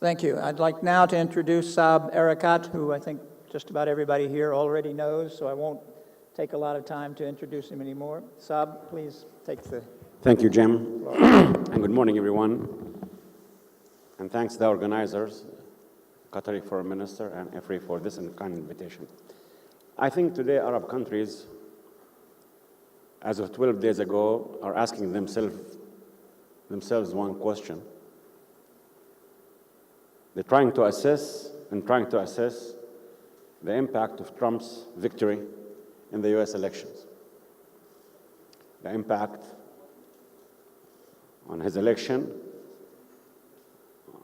Thank you. I'd like now to introduce Saeb Erekat, who I think just about everybody here already knows, so I won't take a lot of time to introduce him anymore. Saeb, please take the Thank you, Jim, and good morning, everyone. And thanks to the organizers, Qatari Foreign Minister and EFRI for this kind invitation. I think today Arab countries, as of 12 days ago, are asking themselves one question. They're trying to assess the impact of Trump's victory in the US elections, the impact on his election,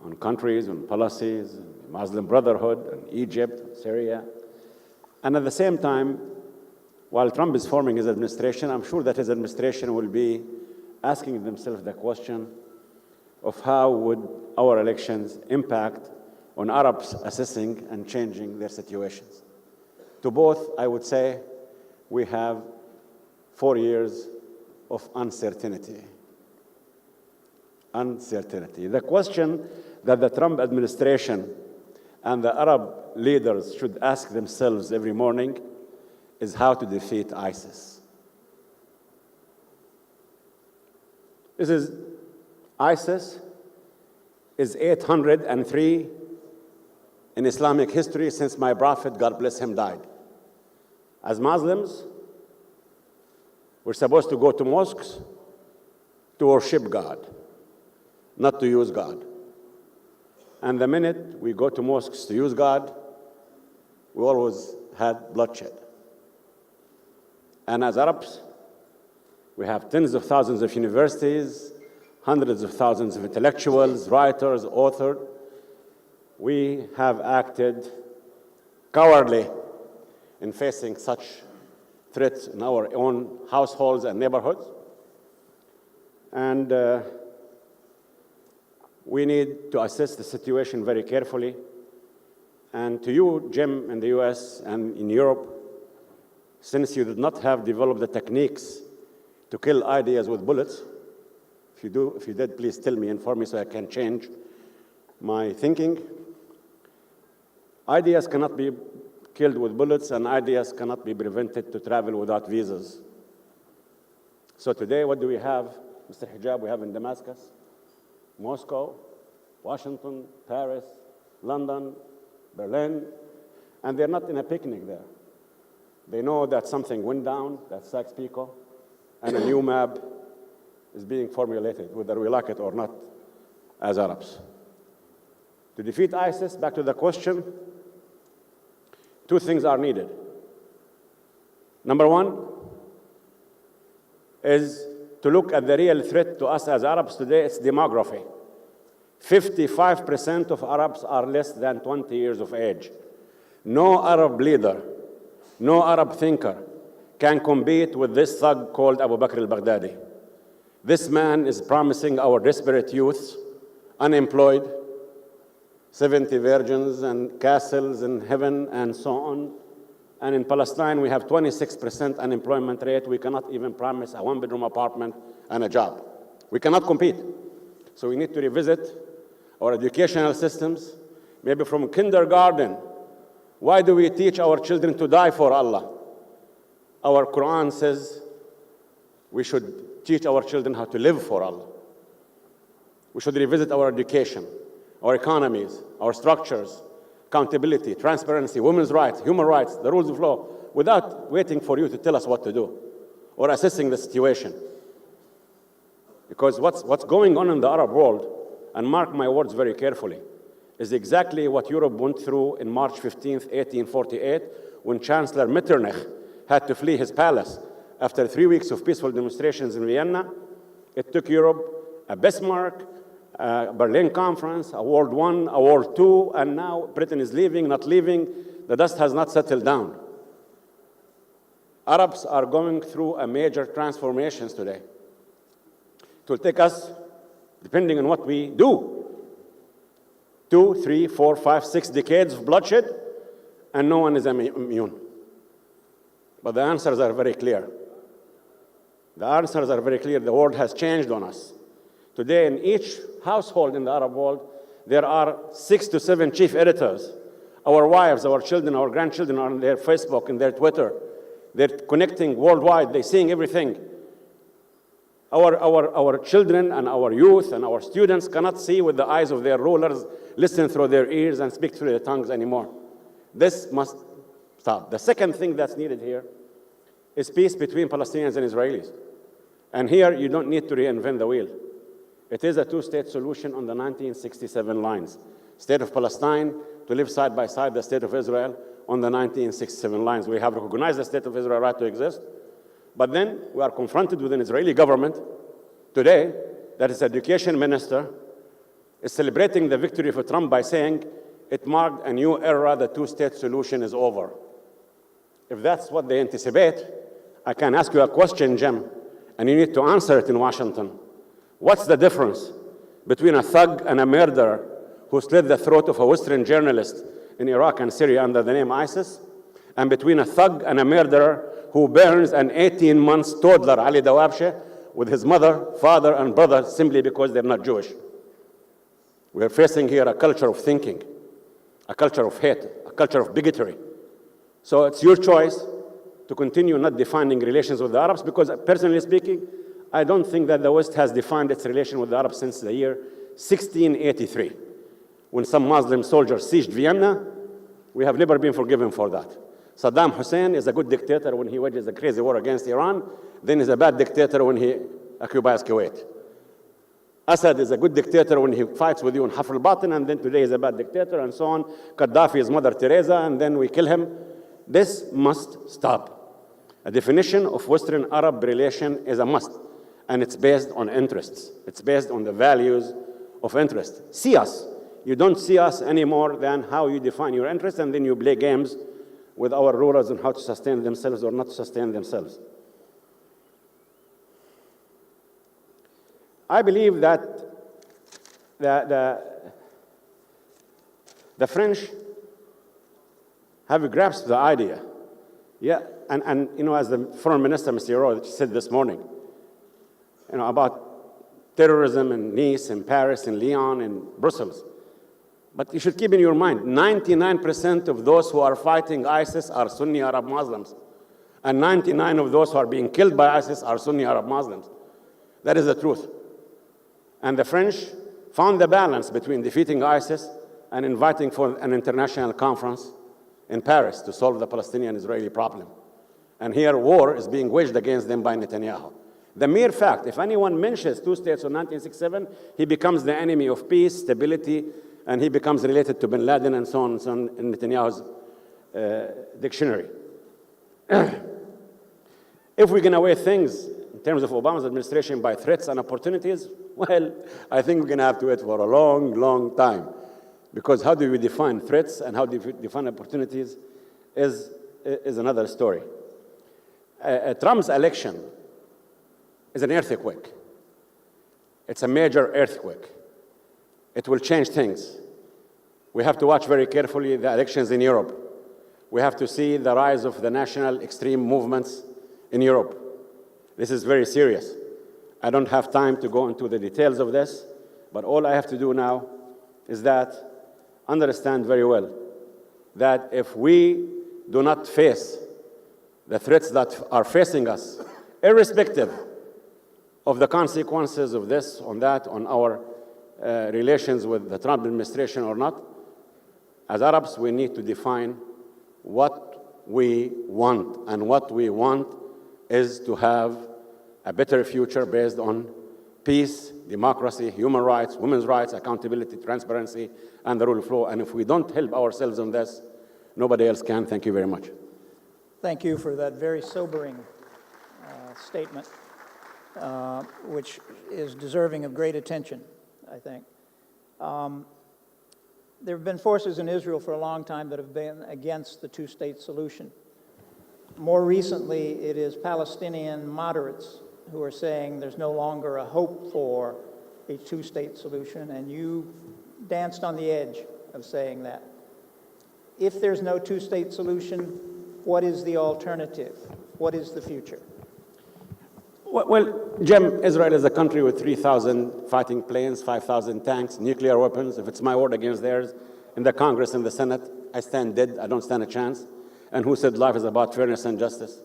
on countries, on policies, Muslim Brotherhood, and Egypt, Syria. And at the same time, while Trump is forming his administration, I'm sure that his administration will be asking themselves the question of how would our elections impact on Arabs assessing and changing their situations. To both, I would say, we have 4 years of uncertainty. The question that the Trump administration and the Arab leaders should ask themselves every morning is how to defeat ISIS. ISIS is 803 in Islamic history since my prophet, God bless him, died. As Muslims, we're supposed to go to mosques to worship God, not to use God. And the minute we go to mosques to use God, we always had bloodshed. And as Arabs, we have tens of thousands of universities, hundreds of thousands of intellectuals, writers, authors. We have acted cowardly in facing such threats in our own households and neighborhoods. And we need to assess the situation very carefully. And to you, Jim, in the US and in Europe, since you did not have developed the techniques to kill ideas with bullets, if you did, please tell me, inform me so I can change my thinking. Ideas cannot be killed with bullets, and ideas cannot be prevented to travel without visas. So today, what do we have, Mr. Hijab? We have in Damascus, Moscow, Washington, Paris, London, Berlin, and they're not in a picnic there. They know that something went down, that Sykes-Picot, and a new map is being formulated, whether we like it or not, as Arabs. To defeat ISIS, back to the question, 2 things are needed. Number 1 is to look at the real threat to us as Arabs today. It's demography. 55% of Arabs are less than 20 years of age. No Arab leader, no Arab thinker can compete with this thug called Abu Bakr al-Baghdadi. This man is promising our desperate youths, unemployed, 70 virgins and castles in heaven and so on. And in Palestine, we have 26% unemployment rate. We cannot even promise a 1-bedroom apartment and a job. We cannot compete. So we need to revisit our educational systems, maybe from kindergarten. Why do we teach our children to die for Allah? Our Quran says we should teach our children how to live for Allah. We should revisit our education, our economies, our structures, accountability, transparency, women's rights, human rights, the rules of law, without waiting for you to tell us what to do or assessing the situation. Because what's going on in the Arab world, and mark my words very carefully, is exactly what Europe went through in March 15th, 1848, when Chancellor Metternich had to flee his palace. After 3 weeks of peaceful demonstrations in Vienna, it took Europe a Bismarck, a Berlin Conference, a World I, a World II, and now Britain is leaving, not leaving. The dust has not settled down. Arabs are going through a major transformations today. It will take us, depending on what we do, 2, 3, 4, 5, 6 decades of bloodshed, and no one is immune. But the answers are very clear. The answers are very clear. The world has changed on us. Today, in each household in the Arab world, there are 6 to 7 chief editors. Our wives, our children, our grandchildren are on their Facebook and their Twitter. They're connecting worldwide. They're seeing everything. Our children and our youth and our students cannot see with the eyes of their rulers, listen through their ears, and speak through their tongues anymore. This must stop. The second thing that's needed here is peace between Palestinians and Israelis. And here, you don't need to reinvent the wheel. It is a two-state solution on the 1967 lines. State of Palestine to live side by side the State of Israel on the 1967 lines. We have recognized the State of Israel right to exist, but then we are confronted with an Israeli government today that its education minister is celebrating the victory for Trump by saying it marked a new era, the two-state solution is over. If that's what they anticipate, I can ask you a question, Jim, and you need to answer it in Washington. What's the difference between a thug and a murderer who slit the throat of a Western journalist in Iraq and Syria under the name ISIS, and between a thug and a murderer who burns an 18-month toddler, Ali Dawabsheh, with his mother, father, and brother simply because they're not Jewish? We're facing here a culture of thinking, a culture of hate, a culture of bigotry. So it's your choice to continue not defining relations with the Arabs, because personally speaking, I don't think that the West has defined its relation with the Arabs since the year 1683. When some Muslim soldiers sieged Vienna, we have never been forgiven for that. Saddam Hussein is a good dictator when he wages a crazy war against Iran, then he's a bad dictator when he occupies Kuwait. Assad is a good dictator when he fights with you in Hafr al-Batin, and then today he's a bad dictator, and so on. Gaddafi is Mother Teresa, and then we kill him. This must stop. A definition of Western Arab relation is a must, and it's based on interests. It's based on the values of interest. See us. You don't see us any more than how you define your interests, and then you play games with our rulers on how to sustain themselves or not to sustain themselves. I believe that the French have grasped the idea. Yeah, and you know, as the Foreign Minister, Mr. Yaro, said this morning, you know, about terrorism in Nice, in Paris, in Lyon, in Brussels. But you should keep in your mind, 99% of those who are fighting ISIS are Sunni Arab Muslims. And 99% of those who are being killed by ISIS are Sunni Arab Muslims. That is the truth. And the French found the balance between defeating ISIS and inviting for an international conference in Paris to solve the Palestinian-Israeli problem. And here, war is being waged against them by Netanyahu. The mere fact, if anyone mentions two states in 1967, he becomes the enemy of peace, stability, and he becomes related to bin Laden and so on in Netanyahu's dictionary. If we're going to weigh things in terms of Obama's administration by threats and opportunities, well, I think we're going to have to wait for a long, long time. Because how do we define threats and how do we define opportunities is another story. Trump's election is an earthquake. It's a major earthquake. It will change things. We have to watch very carefully the elections in Europe. We have to see the rise of the national extreme movements in Europe. This is very serious. I don't have time to go into the details of this, but all I have to do now is that understand very well that if we do not face the threats that are facing us, irrespective of the consequences of this, on that, on our relations with the Trump administration or not, as Arabs, we need to define what we want. And what we want is to have a better future based on peace, democracy, human rights, women's rights, accountability, transparency, and the rule of law. And if we don't help ourselves on this, nobody else can. Thank you very much. Thank you for that very sobering statement, which is deserving of great attention, I think. There have been forces in Israel for a long time that have been against the two-state solution. More recently, it is Palestinian moderates who are saying there's no longer a hope for a two-state solution, and you danced on the edge of saying that. If there's no two-state solution, what is the alternative? What is the future? Well, Jim, Israel is a country with 3,000 fighting planes, 5,000 tanks, nuclear weapons. If it's my word against theirs, in the Congress and the Senate, I stand dead. I don't stand a chance. And who said life is about fairness and justice?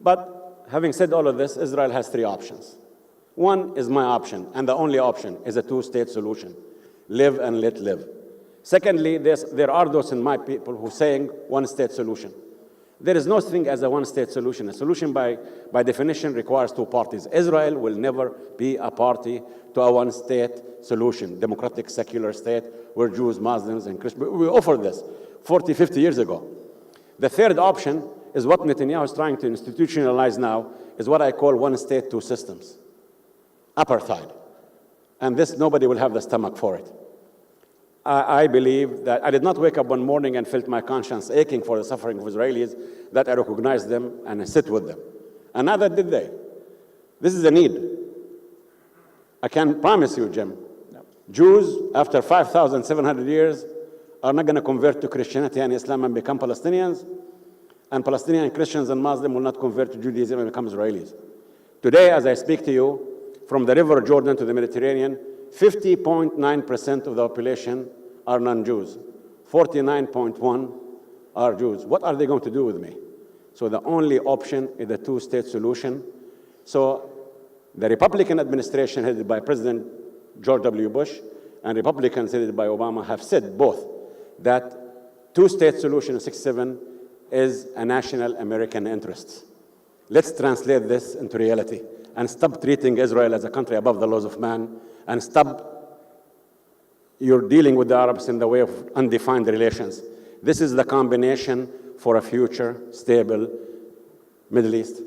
But having said all of this, Israel has three options. One is my option, and the only option is a two-state solution. Live and let live. Secondly, there are those in my people who are saying one-state solution. There is no thing as a one-state solution. A solution, by definition, requires two parties. Israel will never be a party to a one-state solution, democratic, secular state where Jews, Muslims, and Christians. We offered this 40, 50 years ago. The third option is what Netanyahu is trying to institutionalize now, is what I call one state, two systems. Apartheid. And this, nobody will have the stomach for it. I believe that I did not wake up one morning and felt my conscience aching for the suffering of Israelis, that I recognized them and I sit with them. And neither did they. This is a need. I can promise you, Jim, Jews, after 5,700 years, are not going to convert to Christianity and Islam and become Palestinians, and Palestinian Christians and Muslims will not convert to Judaism and become Israelis. Today, as I speak to you, from the River Jordan to the Mediterranean, 50.9% of the population are non-Jews. 49.1% are Jews. What are they going to do with me? So the only option is the two-state solution. So the Republican administration headed by President George W. Bush and Republicans headed by Obama have said both that two-state solution in 1967 is a national American interest. Let's translate this into reality and stop treating Israel as a country above the laws of man, and stop your dealing with the Arabs in the way of undefined relations. This is the combination for a future, stable Middle East.